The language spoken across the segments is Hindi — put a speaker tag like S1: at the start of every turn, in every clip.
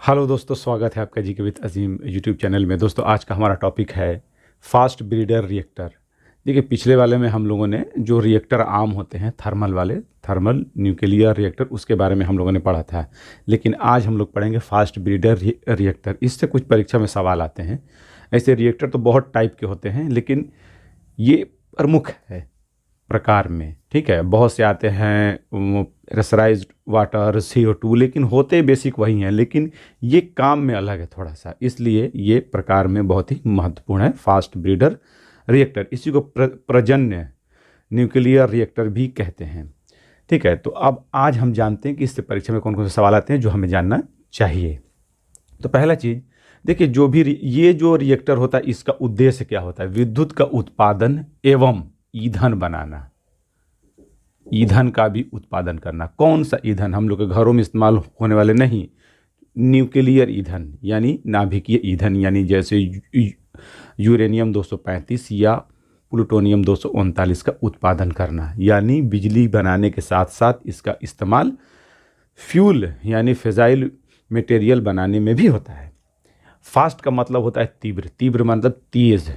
S1: हेलो दोस्तों, स्वागत है आपका जी के विद अजीम यूट्यूब चैनल में। दोस्तों, आज का हमारा टॉपिक है फास्ट ब्रीडर रिएक्टर। देखिए, पिछले वाले में हम लोगों ने जो रिएक्टर आम होते हैं थर्मल वाले, थर्मल न्यूक्लियर रिएक्टर, उसके बारे में हम लोगों ने पढ़ा था। लेकिन आज हम लोग पढ़ेंगे फास्ट ब्रीडर रिएक्टर। इससे कुछ परीक्षा में सवाल आते हैं। ऐसे रिएक्टर तो बहुत टाइप के होते हैं, लेकिन ये प्रमुख है प्रकार में। ठीक है, बहुत से आते हैं प्रेशराइज्ड वाटर, CO2, लेकिन होते बेसिक वही हैं, लेकिन ये काम में अलग है थोड़ा सा, इसलिए ये प्रकार में बहुत ही महत्वपूर्ण है फास्ट ब्रीडर रिएक्टर। इसी को प्रजन्य न्यूक्लियर रिएक्टर भी कहते हैं। ठीक है, तो अब आज हम जानते हैं कि इससे परीक्षा में कौन कौन से सवाल आते हैं जो हमें जानना चाहिए। तो पहला चीज़ देखिए, जो भी ये जो रिएक्टर होता है, इसका उद्देश्य क्या होता है? विद्युत का उत्पादन एवं ईंधन बनाना, ईंधन का भी उत्पादन करना। कौन सा ईंधन? हम लोग के घरों में इस्तेमाल होने वाले नहीं, न्यूक्लियर ईंधन यानी नाभिकीय ईंधन, यानी जैसे यूरेनियम 235 या प्लूटोनियम 239 का उत्पादन करना, यानी बिजली बनाने के साथ साथ इसका इस्तेमाल फ्यूल यानी फिजाइल मटेरियल बनाने में भी होता है। फास्ट का मतलब होता है तीव्र, तीव्र मतलब तेज,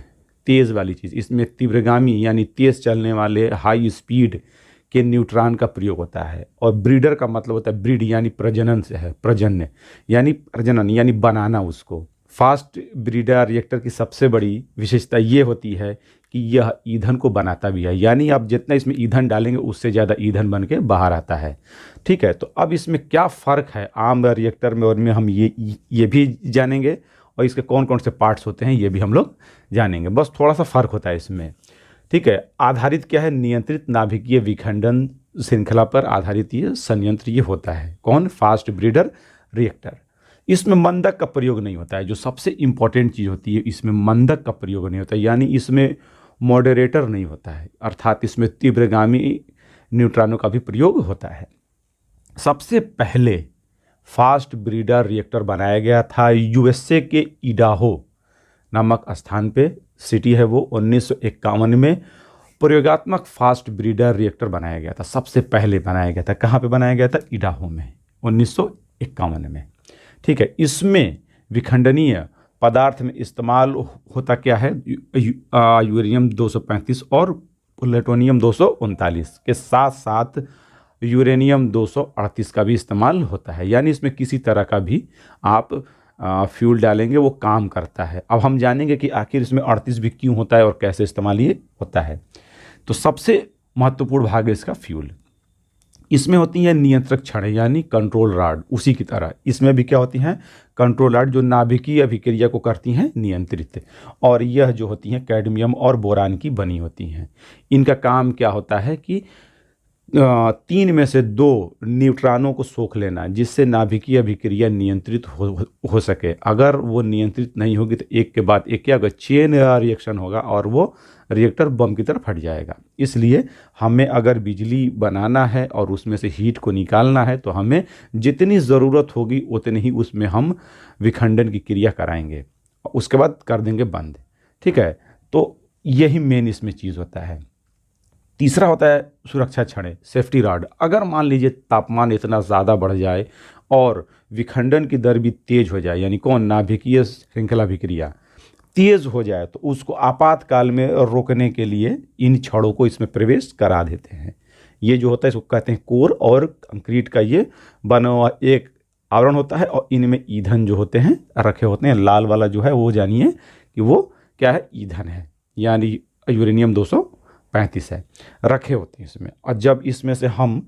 S1: तेज वाली चीज़। इसमें तीव्रगामी यानी तेज चलने वाले हाई स्पीड के न्यूट्रॉन का प्रयोग होता है। और ब्रीडर का मतलब होता है ब्रीड यानी प्रजनन से है, प्रजन्य यानी प्रजनन यानी बनाना उसको। फास्ट ब्रीडर रिएक्टर की सबसे बड़ी विशेषता ये होती है कि यह ईंधन को बनाता भी है, यानी आप जितना इसमें ईंधन डालेंगे उससे ज़्यादा ईंधन बन के बाहर आता है। ठीक है, तो अब इसमें क्या फ़र्क है आम रिएक्टर में और में, हम ये भी जानेंगे, और इसके कौन कौन से पार्ट्स होते हैं ये भी हम लोग जानेंगे। बस थोड़ा सा फ़र्क होता है इसमें। ठीक है, आधारित क्या है? नियंत्रित नाभिकीय विखंडन श्रृंखला पर आधारित ये संयंत्र ये होता है। कौन? Fast breeder reactor. इसमें मंदक का प्रयोग नहीं होता है, जो सबसे इंपॉर्टेंट चीज़ होती है। इसमें मंदक का प्रयोग नहीं होता है, यानी इसमें मॉडरेटर नहीं होता है, अर्थात इसमें तीव्रगामी न्यूट्रॉनों का भी प्रयोग होता है। सबसे पहले फास्ट ब्रीडर रिएक्टर बनाया गया था USA के इडाहो नामक स्थान पे, सिटी है वो। 1951 में प्रयोगात्मक फास्ट ब्रीडर रिएक्टर बनाया गया था। सबसे पहले बनाया गया था, कहाँ पे बनाया गया था? इडाहो में, 1951 में। ठीक है, इसमें विखंडनीय पदार्थ में इस्तेमाल होता क्या है? यूरेनियम 235 और प्लूटोनियम 239 के साथ साथ यूरेनियम 238 का भी इस्तेमाल होता है, यानी इसमें किसी तरह का भी आप फ्यूल डालेंगे वो काम करता है। अब हम जानेंगे कि आखिर इसमें 38 भी क्यों होता है और कैसे इस्तेमाल ये होता है। तो सबसे महत्वपूर्ण भाग है इसका फ्यूल। इसमें होती हैं नियंत्रक छड़ें यानी कंट्रोल रॉड। उसी की तरह इसमें भी क्या होती हैं? कंट्रोल रॉड, जो नाभिकीय अभिक्रिया को करती हैं नियंत्रित। और यह जो होती हैं कैडमियम और बोरान की बनी होती हैं। इनका काम क्या होता है कि 3 में से 2 न्यूट्रॉनों को सोख लेना, जिससे नाभिकीय अभिक्रिया नियंत्रित हो सके। अगर वो नियंत्रित नहीं होगी तो एक के बाद एक क्या होगा? चेन रिएक्शन होगा और वो रिएक्टर बम की तरह फट जाएगा। इसलिए हमें अगर बिजली बनाना है और उसमें से हीट को निकालना है तो हमें जितनी ज़रूरत होगी उतनी ही उसमें हम विखंडन की क्रिया कराएंगे, उसके बाद कर देंगे बंद। ठीक है, तो यही मेन इसमें चीज़ होता है। तीसरा होता है सुरक्षा छड़ें, सेफ्टी रॉड। अगर मान लीजिए तापमान इतना ज़्यादा बढ़ जाए और विखंडन की दर भी तेज हो जाए, यानी कौन? नाभिकीय श्रृंखला अभिक्रिया तेज हो जाए, तो उसको आपातकाल में रोकने के लिए इन छड़ों को इसमें प्रवेश करा देते हैं। ये जो होता है इसको कहते हैं कोर, और कंक्रीट का ये बना हुआ एक आवरण होता है, और इनमें ईंधन जो होते हैं रखे होते हैं। लाल वाला जो है वो जानिए कि वो क्या है? ईंधन है, यानी यूरेनियम 235 है, रखे होते हैं इसमें। और जब इसमें से हम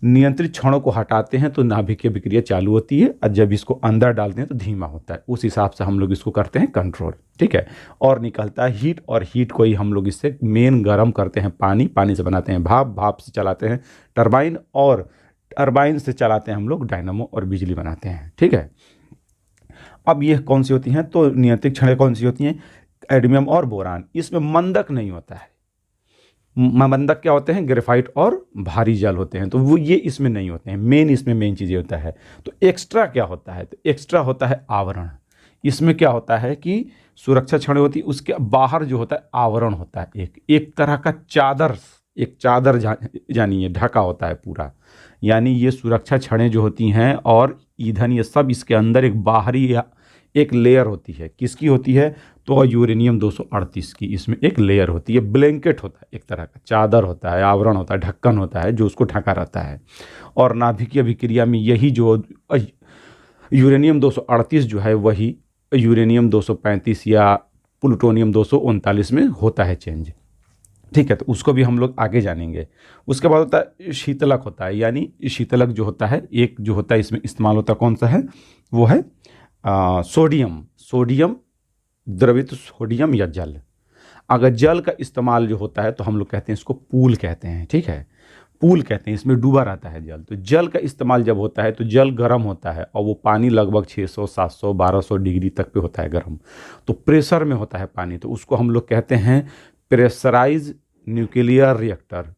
S1: नियंत्रित क्षणों को हटाते हैं तो नाभिकीय विक्रिया चालू होती है, और जब इसको अंदर डालते हैं तो धीमा होता है। उस हिसाब से हम लोग इसको करते हैं कंट्रोल। ठीक है, और निकलता है हीट, और हीट को ही हम लोग इससे मेन गर्म करते हैं। पानी, पानी से बनाते हैं भाप, भाप से चलाते हैं टरबाइन, और टरबाइन से चलाते हैं हम लोग डायनामो और बिजली बनाते हैं। ठीक है, अब ये कौन सी होती हैं? तो नियंत्रित क्षणें कौन सी होती हैं? कैडमियम और बोरान। इसमें मंदक नहीं होता है। मंदक क्या होते हैं? ग्रेफाइट और भारी जल होते हैं, तो वो ये इसमें नहीं होते हैं। इसमें मेन चीज़ें होता है। तो एक्स्ट्रा क्या होता है? तो एक्स्ट्रा होता है आवरण। इसमें क्या होता है कि सुरक्षा छड़ें होती है, उसके बाहर जो होता है आवरण होता है, एक तरह का चादर एक चादर जानिए ढका होता है पूरा, यानी ये सुरक्षा छड़ें जो होती हैं और ईंधन ये सब इसके अंदर एक बाहरी एक लेयर होती है। किसकी होती है? तो यूरेनियम 238 की इसमें एक लेयर होती है, ब्लैंकेट होता है, एक तरह का चादर होता है, आवरण होता है, ढक्कन होता है जो उसको ढका रहता है। और नाभिकीय अभिक्रिया में यही जो यूरेनियम 238 जो है वही यूरेनियम 235 या प्लूटोनियम 239 में होता है चेंज। ठीक है, तो उसको भी हम लोग आगे जानेंगे। उसके बाद होता है शीतलक होता है, यानी शीतलक जो होता है, एक जो होता है इसमें इस्तेमाल होता है, कौन सा है? वो है सोडियम द्रवित सोडियम या जल। अगर जल का इस्तेमाल जो होता है तो हम लोग कहते हैं इसको पूल कहते हैं। ठीक है, पूल कहते हैं, इसमें डूबा रहता है जल। तो जल का इस्तेमाल जब होता है तो जल गर्म होता है और वो पानी लगभग 600 700 1200 डिग्री तक पे होता है गर्म। तो प्रेशर में होता है पानी, तो उसको हम लोग कहते हैं pressurise nuclear reactor,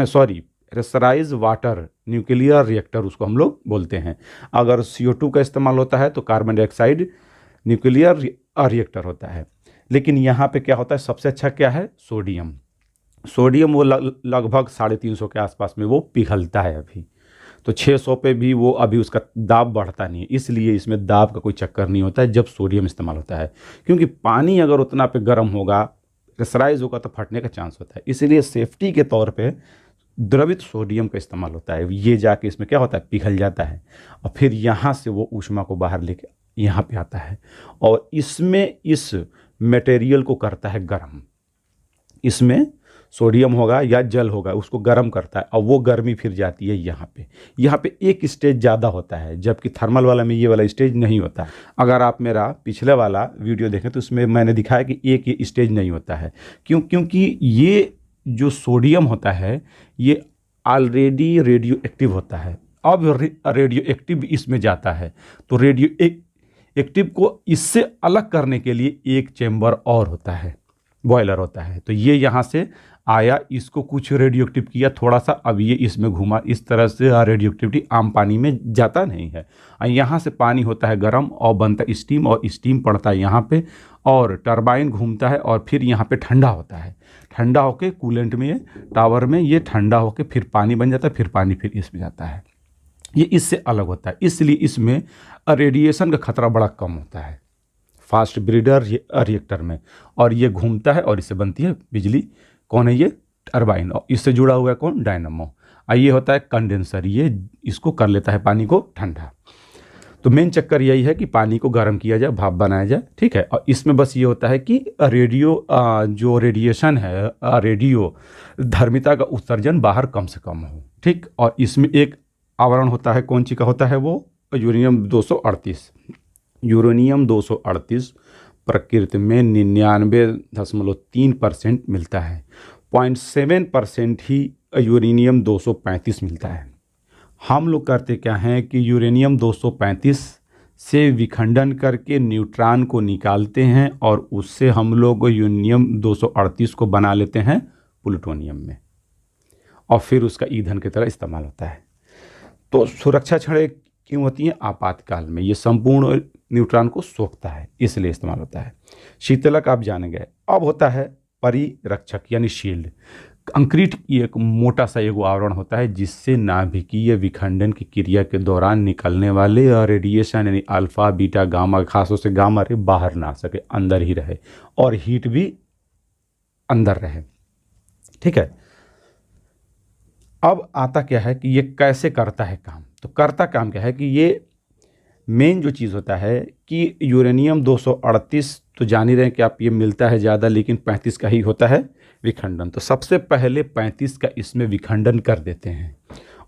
S1: sorry pressurise water nuclear reactor उसको हम लोग बोलते हैं। अगर CO2 का इस्तेमाल होता है तो कार्बन डाइऑक्साइड न्यूक्लियर रिएक्टर होता है। लेकिन यहाँ पे क्या होता है, सबसे अच्छा क्या है? सोडियम वो लगभग 350 के आसपास में वो पिघलता है अभी। तो 600 पे भी वो अभी उसका दाब बढ़ता नहीं है, इसलिए इसमें दाब का कोई चक्कर नहीं होता है जब सोडियम इस्तेमाल होता है। क्योंकि पानी अगर उतना पे गर्म होगा, प्रेशराइज होगा तो फटने का चांस होता है। इसीलिए सेफ्टी के तौर पे द्रवित सोडियम का इस्तेमाल होता है। ये जाके इसमें क्या होता है, पिघल जाता है और फिर यहाँ से वो ऊष्मा को बाहर लेके यहाँ पे आता है और इसमें इस मटेरियल को करता है गर्म। इसमें सोडियम होगा या जल होगा, उसको गर्म करता है और वो गर्मी फिर जाती है यहाँ पे एक स्टेज ज़्यादा होता है, जबकि थर्मल वाला में ये वाला स्टेज नहीं होता। अगर आप मेरा पिछले वाला वीडियो देखें तो उसमें मैंने दिखाया कि एक ये स्टेज नहीं होता है। क्योंकि ये जो सोडियम होता है ये ऑलरेडी रेडियो एक्टिव होता है। अब रेडियो एक्टिव इसमें जाता है, तो रेडियो एक्टिव को इससे अलग करने के लिए एक चेम्बर और होता है, बॉयलर होता है। तो ये यहाँ से आया, इसको कुछ रेडियो एक्टिव किया थोड़ा सा, अब ये इसमें घुमा। इस तरह से रेडियो एक्टिविटी आम पानी में जाता नहीं है। यहाँ से पानी होता है गर्म और बनता स्टीम, और स्टीम पड़ता है यहाँ पे और टरबाइन घूमता है और फिर यहाँ पे ठंडा होता है। ठंडा होके कूलेंट में, टावर में ये ठंडा होके फिर पानी बन जाता है, फिर पानी फिर इसमें जाता है। ये इससे अलग होता है, इसलिए इसमें रेडिएशन का खतरा बड़ा कम होता है फास्ट ब्रीडर रिएक्टर में। और ये घूमता है और इससे बनती है बिजली। कौन है ये? टरबाइन। और इससे जुड़ा हुआ है कौन? डायनामो। और ये होता है कंडेंसर, ये इसको कर लेता है पानी को ठंडा। तो मेन चक्कर यही है कि पानी को गर्म किया जाए, भाप बनाया जाए। ठीक है, और इसमें बस ये होता है कि जो रेडिएशन है, रेडियो धर्मिता का उत्सर्जन बाहर कम से कम हो। ठीक, और इसमें एक आवरण होता है, कौन सी का होता है? वो यूरेनियम 238। यूरेनियम 238 प्रकृति में 99.3% मिलता है। 0.7% ही यूरेनियम 235 मिलता है। हम लोग करते क्या हैं कि यूरेनियम 235 से विखंडन करके न्यूट्रॉन को निकालते हैं और उससे हम लोग यूरेनियम 238 को बना लेते हैं प्लूटोनियम में, और फिर उसका ईंधन की तरह इस्तेमाल होता है। तो सुरक्षा छड़ें क्यों होती हैं? आपातकाल में ये संपूर्ण न्यूट्रॉन को सोखता है, इसलिए इस्तेमाल होता है। शीतलक आप जान गए। अब होता है परिरक्षक यानी शील्ड। कंक्रीट की एक मोटा सा एक आवरण होता है जिससे नाभिकीय विखंडन की क्रिया के दौरान निकलने वाले रेडिएशन यानी अल्फा बीटा गामा, खासतौर से गामा रे बाहर ना आ सके, अंदर ही रहे और हीट भी अंदर रहे। ठीक है, अब आता क्या है कि ये कैसे करता है काम? तो करता काम क्या है कि ये मेन जो चीज़ होता है कि यूरेनियम 238 तो जान ही रहे हैं कि आप, ये मिलता है ज़्यादा, लेकिन 35 का ही होता है विखंडन। तो सबसे पहले 35 का इसमें विखंडन कर देते हैं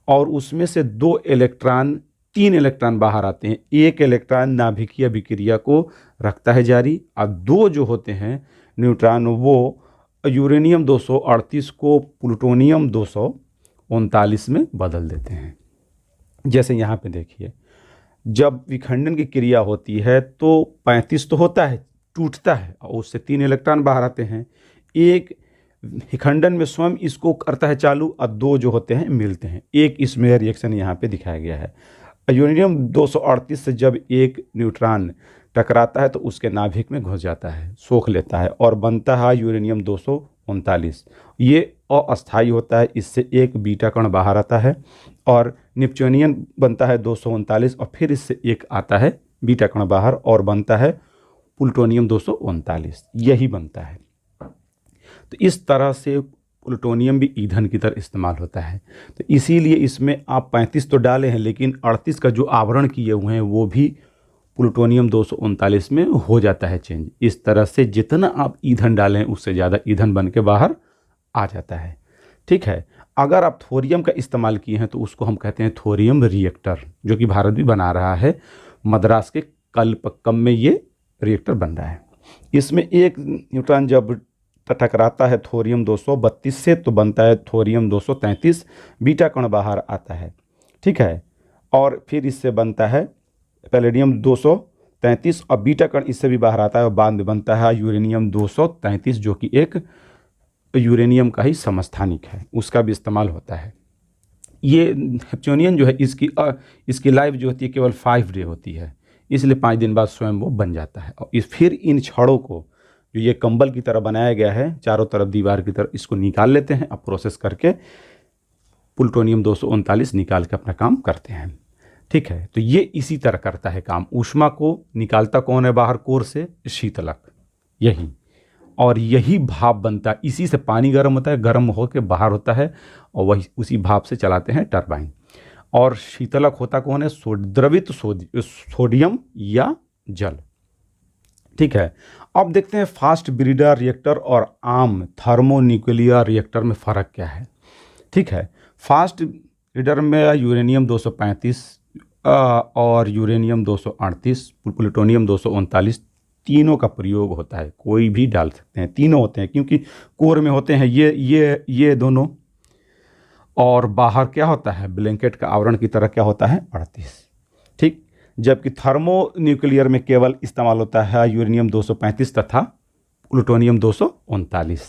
S1: और उसमें से 3 इलेक्ट्रॉन बाहर आते हैं। एक इलेक्ट्रॉन नाभिकीय अभिक्रिया को रखता है जारी, और 2 जो होते हैं न्यूट्रॉन वो यूरेनियम 238 को प्लूटोनियम 239 में बदल देते हैं। जैसे यहाँ पे देखिए, जब विखंडन की क्रिया होती है तो 35 तो होता है, टूटता है और उससे 3 इलेक्ट्रॉन बाहर आते हैं। एक विखंडन में स्वयं इसको करता है चालू और 2 जो होते हैं मिलते हैं। एक इसमें रिएक्शन यहाँ पे दिखाया गया है। यूरेनियम 238 से जब एक न्यूट्रॉन टकराता है तो उसके नाभिक में घुस जाता है, सोख लेता है और बनता है यूरेनियम 239, ये अस्थायी होता है, इससे एक बीटा कण बाहर आता है और नेपच्यूनियन बनता है 239 और फिर इससे एक आता है बीटा कण बाहर और बनता है प्लूटोनियम 239, यही बनता है। तो इस तरह से प्लूटोनियम भी ईंधन की तरह इस्तेमाल होता है। तो इसीलिए इसमें आप 35 तो डाले हैं, लेकिन 38 का जो आवरण किए हुए हैं वो भी प्लूटोनियम 239 में हो जाता है चेंज। इस तरह से जितना आप ईंधन डालें उससे ज़्यादा ईंधन बन के बाहर आ जाता है। ठीक है, अगर आप थोरियम का इस्तेमाल किए हैं तो उसको हम कहते हैं थोरियम रिएक्टर, जो कि भारत भी बना रहा है। मद्रास के कल्पक्कम में ये रिएक्टर बन रहा है। इसमें एक न्यूट्रॉन जब टकराता है थोरियम 232 से तो बनता है थोरियम 233, बीटा कण बाहर आता है। ठीक है, और फिर इससे बनता है पैलेडियम 233 और बीटा कण इससे भी बाहर आता है और बाद में बनता है यूरेनियम 233, जो कि एक यूरेनियम का ही समस्थानिक है, उसका भी इस्तेमाल होता है। ये नेपच्यूनियन जो है इसकी लाइफ जो होती है केवल 5 डे होती है, इसलिए 5 दिन बाद स्वयं वो बन जाता है। और फिर इन छड़ों को जो ये कंबल की तरह बनाया गया है चारों तरफ दीवार की तरफ, इसको निकाल लेते हैं। अब प्रोसेस करके प्लूटोनियम 239 निकाल के अपना काम करते हैं। ठीक है, तो ये इसी तरह करता है काम। ऊष्मा को निकालता कौन है बाहर कोर से? शीतलक, यही। और यही भाप बनता है, इसी से पानी गर्म होता है, गर्म होकर बाहर होता है और वही उसी भाप से चलाते हैं टरबाइन। और शीतलक होता कौन है? द्रवित सोडियम या जल। ठीक है, अब देखते हैं फास्ट ब्रीडर रिएक्टर और आम थर्मोन्यूक्लियर रिएक्टर में फ़र्क क्या है। ठीक है, फास्ट ब्रीडर में यूरेनियम 235 और यूरेनियम 238, प्लूटोनियम 239 तीनों का प्रयोग होता है। कोई भी डाल सकते हैं, तीनों होते हैं क्योंकि कोर में होते हैं ये दोनों, और बाहर क्या होता है ब्लैंकेट का आवरण की तरह क्या होता है 38। ठीक, जबकि थर्मो न्यूक्लियर में केवल इस्तेमाल होता है यूरेनियम 235 तथा प्लूटोनियम 239,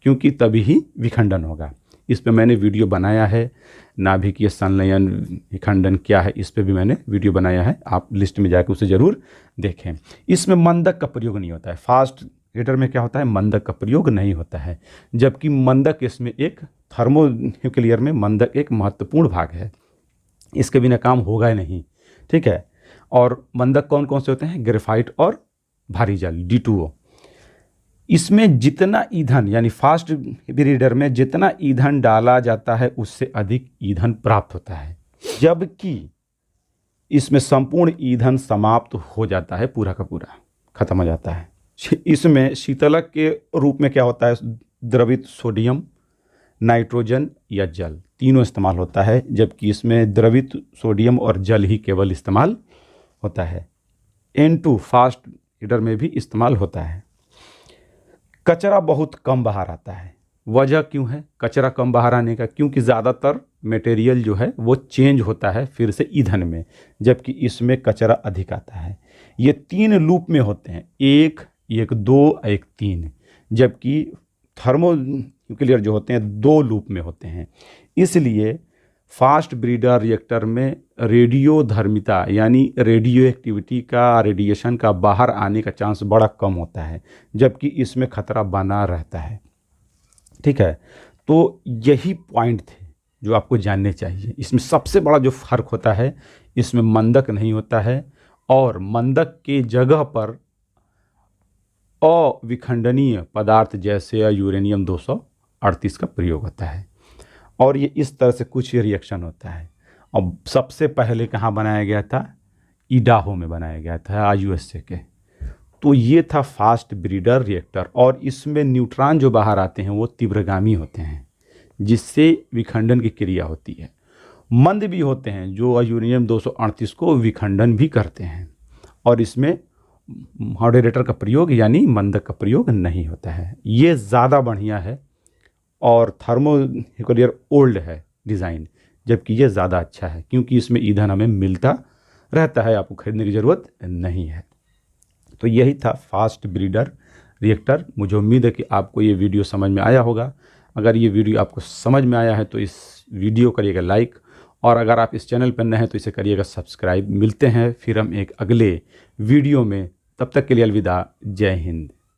S1: क्योंकि तभी ही विखंडन होगा। इस पे मैंने वीडियो बनाया है, नाभिकीय संलयन विखंडन क्या है, इस पे भी मैंने वीडियो बनाया है, आप लिस्ट में जाकर उसे ज़रूर देखें। इसमें मंदक का प्रयोग नहीं होता है। फास्ट ब्रीडर में क्या होता है, मंदक का प्रयोग नहीं होता है, जबकि मंदक इसमें एक थर्मो न्यूक्लियर में मंदक एक महत्वपूर्ण भाग है, इसके बिना काम होगा ही नहीं। ठीक है, और मंदक कौन कौन से होते हैं? ग्रेफाइट और भारी जल D2O। इसमें जितना ईंधन यानी फास्ट ब्रीडर में जितना ईंधन डाला जाता है उससे अधिक ईंधन प्राप्त होता है, जबकि इसमें संपूर्ण ईंधन समाप्त हो जाता है, पूरा का पूरा खत्म हो जाता है। इसमें शीतलक के रूप में क्या होता है? द्रवित सोडियम, नाइट्रोजन या जल तीनों इस्तेमाल होता है, जबकि इसमें द्रवित सोडियम और जल ही केवल इस्तेमाल होता है। N2 फास्ट ब्रीडर में भी इस्तेमाल होता है। कचरा बहुत कम बाहर आता है। वजह क्यों है कचरा कम बाहर आने का? क्योंकि ज़्यादातर मटेरियल जो है वो चेंज होता है फिर से ईंधन में, जबकि इसमें कचरा अधिक आता है। ये 3 लूप में होते हैं, 1, 2, 3, जबकि थर्मो न्यूक्लियर जो होते हैं 2 लूप में होते हैं। इसलिए फास्ट ब्रीडर रिएक्टर में रेडियोधर्मिता यानी रेडियो एक्टिविटी का, रेडिएशन का बाहर आने का चांस बड़ा कम होता है, जबकि इसमें खतरा बना रहता है। ठीक है, तो यही पॉइंट थे जो आपको जानने चाहिए। इसमें सबसे बड़ा जो फ़र्क होता है, इसमें मंदक नहीं होता है और मंदक के जगह पर अविखंडनीय पदार्थ जैसे यूरेनियम 238 का प्रयोग होता है। और ये इस तरह से कुछ रिएक्शन होता है। अब सबसे पहले कहाँ बनाया गया था? इडाहो में बनाया गया था, USA के। तो ये था फास्ट ब्रीडर रिएक्टर, और इसमें न्यूट्रॉन जो बाहर आते हैं वो तीव्रगामी होते हैं, जिससे विखंडन की क्रिया होती है। मंद भी होते हैं जो यूरेनियम 238 को विखंडन भी करते हैं, और इसमें मॉडरेटर का प्रयोग यानी मंदक का प्रयोग नहीं होता है। ये ज़्यादा बढ़िया है और थर्मो न्यूक्लियर ओल्ड है डिज़ाइन, जबकि ये ज़्यादा अच्छा है क्योंकि इसमें ईंधन हमें मिलता रहता है, आपको खरीदने की ज़रूरत नहीं है। तो यही था फास्ट ब्रीडर रिएक्टर। मुझे उम्मीद है कि आपको ये वीडियो समझ में आया होगा। अगर ये वीडियो आपको समझ में आया है तो इस वीडियो करिएगा लाइक, और अगर आप इस चैनल पर नए हैं तो इसे करिएगा सब्सक्राइब। मिलते हैं फिर हम एक अगले वीडियो में, तब तक के लिए अलविदा, जय हिंद।